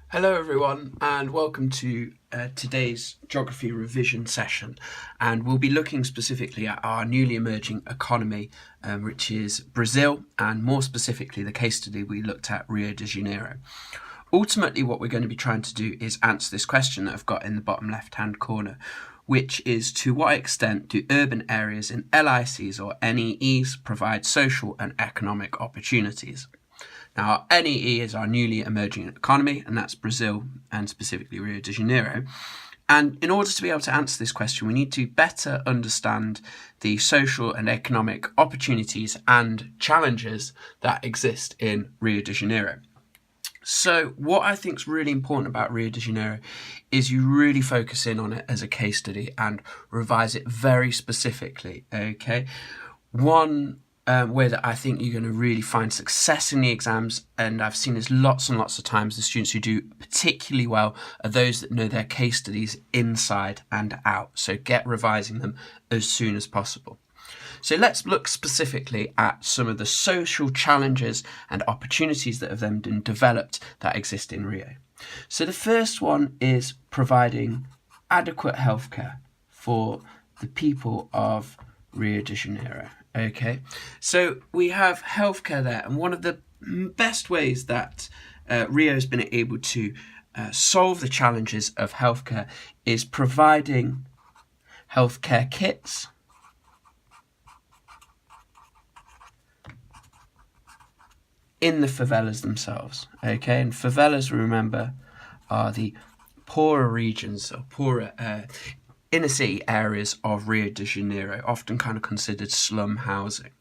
Hello everyone and welcome to today's geography revision session, and we'll be looking specifically at our newly emerging economy, which is Brazil, and more specifically the case study we looked at, Rio de Janeiro. Ultimately what we're going to be trying to do is answer this question that I've got in the bottom left hand corner, which is: to what extent do urban areas in LICs or NEEs provide social and economic opportunities? Now, our NEE is our newly emerging economy, and that's Brazil and specifically Rio de Janeiro. And in order to be able to answer this question, we need to better understand the social and economic opportunities and challenges that exist in Rio de Janeiro. So what I think is really important about Rio de Janeiro is you really focus in on it as a case study and revise it very specifically, okay? One way that I think you're going to really find success in the exams, and I've seen this lots and lots of times, the students who do particularly well are those that know their case studies inside and out. So get revising them as soon as possible. So let's look specifically at some of the social challenges and opportunities that have then been developed that exist in Rio. So the first one is providing adequate healthcare for the people of Rio de Janeiro. Okay, so we have healthcare there, and one of the best ways that Rio has been able to solve the challenges of healthcare is providing healthcare kits, in the favelas themselves. Okay, and favelas, remember, are the poorer regions or poorer inner city areas of Rio de Janeiro, often kind of considered slum housing.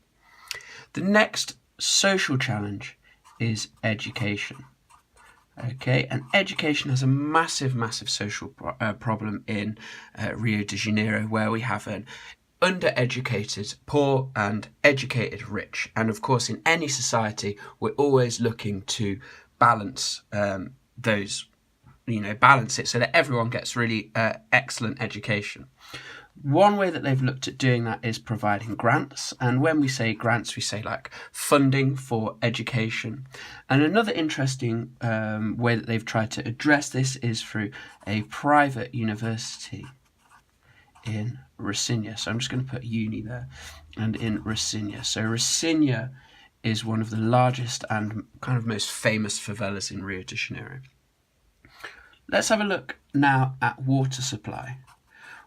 The next social challenge is education. Okay, and education has a massive social problem in Rio de Janeiro, where we have an undereducated poor and educated rich. And of course, in any society, we're always looking to balance balance it so that everyone gets really excellent education. One way that they've looked at doing that is providing grants. And when we say grants, we say like funding for education. And another interesting way that they've tried to address this is through a private university in Rocinha. So I'm just going to put uni there, and in Rocinha. So Rocinha is one of the largest and kind of most famous favelas in Rio de Janeiro. Let's have a look now at water supply.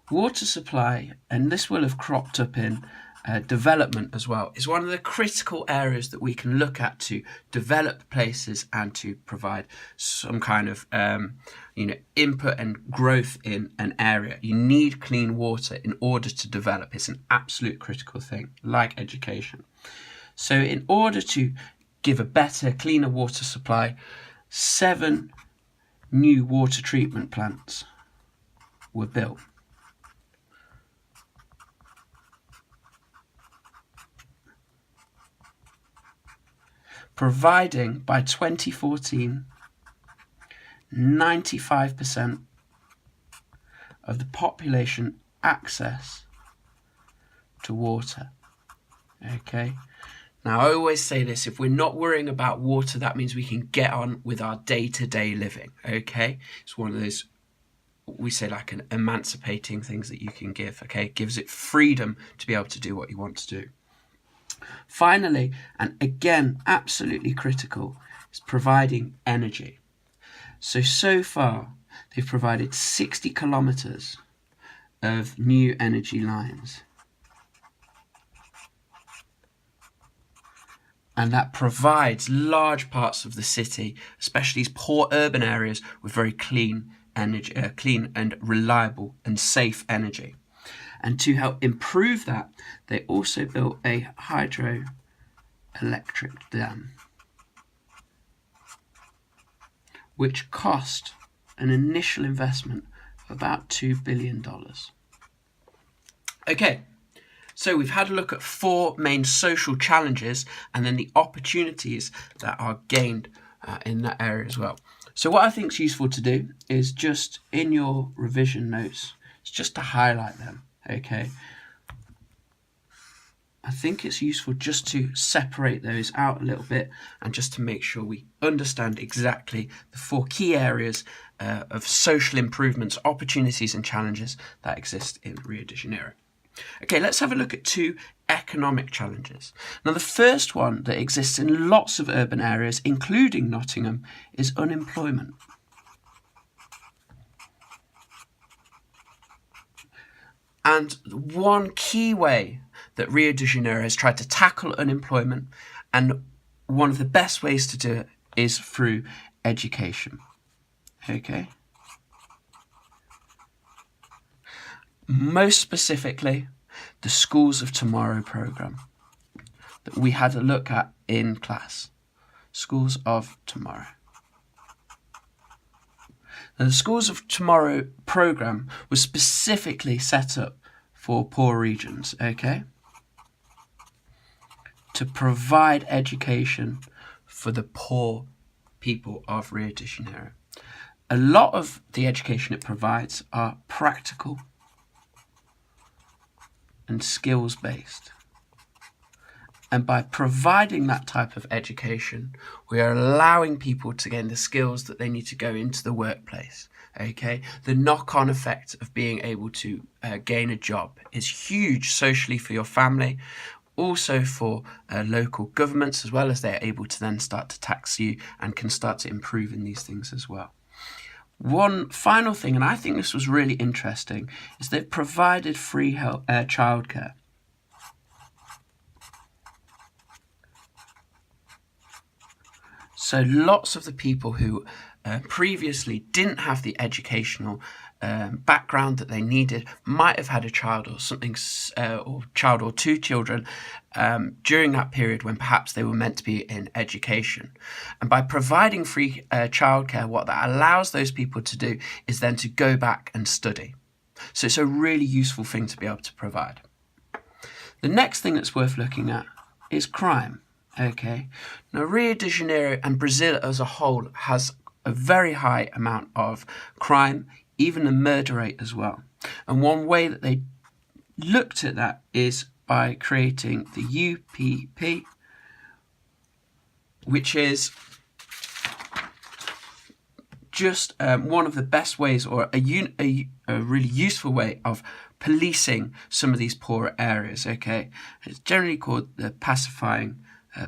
Water supply, and this will have cropped up in development as well, is one of the critical areas that we can look at to develop places and to provide some kind of input and growth in an area. You need clean water in order to develop. It's an absolute critical thing, like education. So in order to give a better, cleaner water supply, 7 new water treatment plants were built. Providing by 2014 95% of the population access to water. Okay. Now, I always say this: if we're not worrying about water, that means we can get on with our day-to-day living, okay? It's one of those, we say, like an emancipating things that you can give, okay? It gives it freedom to be able to do what you want to do. Finally, and again, absolutely critical, is providing energy. So far, they've provided 60 kilometres of new energy lines. And that provides large parts of the city, especially these poor urban areas, with very clean energy, clean and reliable and safe energy. And to help improve that, they also built a hydroelectric dam, which cost an initial investment of about $2 billion. Okay. So we've had a look at 4 main social challenges and then the opportunities that are gained in that area as well. So what I think is useful to do is just in your revision notes, it's just to highlight them, okay? I think it's useful just to separate those out a little bit and just to make sure we understand exactly the 4 key areas of social improvements, opportunities and challenges that exist in Rio de Janeiro. Okay, let's have a look at 2 economic challenges. Now, the first one that exists in lots of urban areas, including Nottingham, is unemployment. And one key way that Rio de Janeiro has tried to tackle unemployment, and one of the best ways to do it, is through education. Okay? Most specifically, the Schools of Tomorrow program that we had a look at in class. Schools of Tomorrow. Now, the Schools of Tomorrow program was specifically set up for poor regions, okay? To provide education for the poor people of Rio de Janeiro. A lot of the education it provides are practical and skills-based. And by providing that type of education, we are allowing people to gain the skills that they need to go into the workplace. Okay, the knock-on effect of being able to gain a job is huge socially for your family, also for local governments, as well as they're able to then start to tax you and can start to improve in these things as well. One final thing, and I think this was really interesting, is they've provided free childcare. So lots of the people who previously didn't have the educational background that they needed might have had a child or something, or child or 2 children during that period when perhaps they were meant to be in education. And by providing free childcare, what that allows those people to do is then to go back and study. So it's a really useful thing to be able to provide. The next thing that's worth looking at is crime. Okay, now Rio de Janeiro and Brazil as a whole has a very high amount of crime, even a murder rate as well. And one way that they looked at that is by creating the UPP, which is just one of the best ways, or a really useful way of policing some of these poorer areas. Okay, it's generally called the pacifying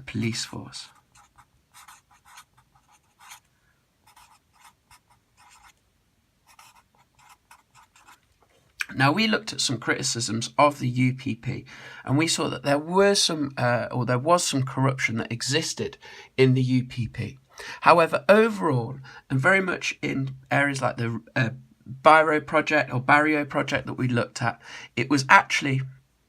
police force. Now, we looked at some criticisms of the UPP, and we saw that there was some corruption that existed in the UPP. However, overall, and very much in areas like the Barrio project that we looked at, it was actually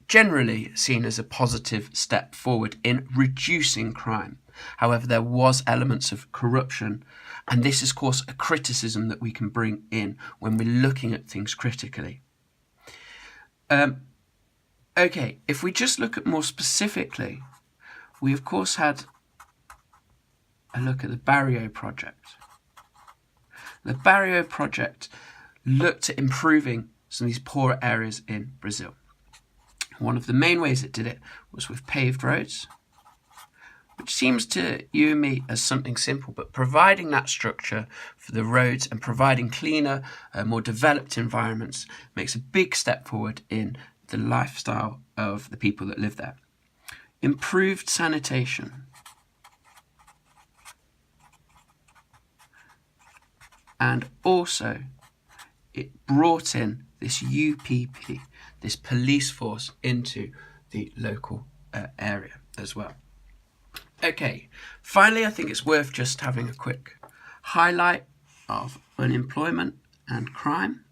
generally seen as a positive step forward in reducing crime. However, there was elements of corruption, and this is, of course, a criticism that we can bring in when we're looking at things critically. Okay, if we just look at more specifically, we of course had a look at the Barrio project. The Barrio project looked at improving some of these poorer areas in Brazil. One of the main ways it did it was with paved roads, which seems to you and me as something simple, but providing that structure for the roads and providing cleaner, more developed environments makes a big step forward in the lifestyle of the people that live there. Improved sanitation. And also, it brought in this UPP, this police force, into the local area as well. Okay, finally, I think it's worth just having a quick highlight of unemployment and crime.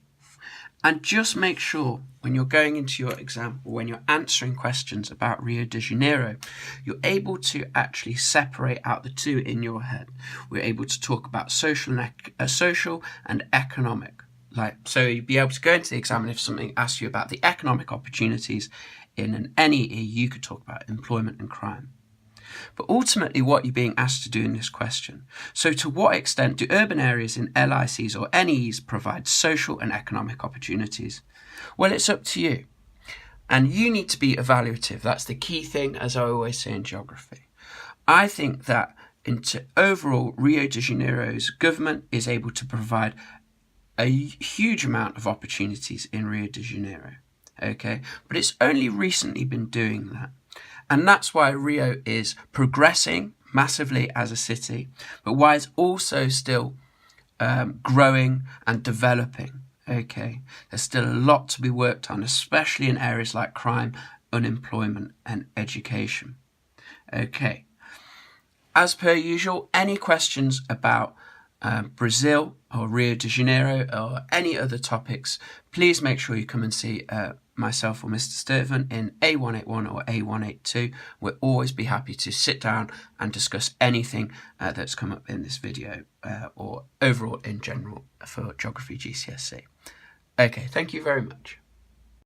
And just make sure when you're going into your exam or when you're answering questions about Rio de Janeiro, you're able to actually separate out the two in your head. We're able to talk about social and economic. So you'd be able to go into the exam, and if something asks you about the economic opportunities in an NEE, you could talk about employment and crime. But ultimately, what you're being asked to do in this question. So to what extent do urban areas in LICs or NEEs provide social and economic opportunities? Well, it's up to you. And you need to be evaluative. That's the key thing, as I always say in geography. I think that overall, Rio de Janeiro's government is able to provide a huge amount of opportunities in Rio de Janeiro. Okay, but it's only recently been doing that. And that's why Rio is progressing massively as a city, but why it's also still growing and developing. Okay, there's still a lot to be worked on, especially in areas like crime, unemployment, and education. Okay, as per usual, any questions about Brazil or Rio de Janeiro or any other topics, please make sure you come and see myself or Mr. Sturtevant in A181 or A182. We'll always be happy to sit down and discuss anything that's come up in this video or overall in general for Geography GCSE. Okay, thank you very much.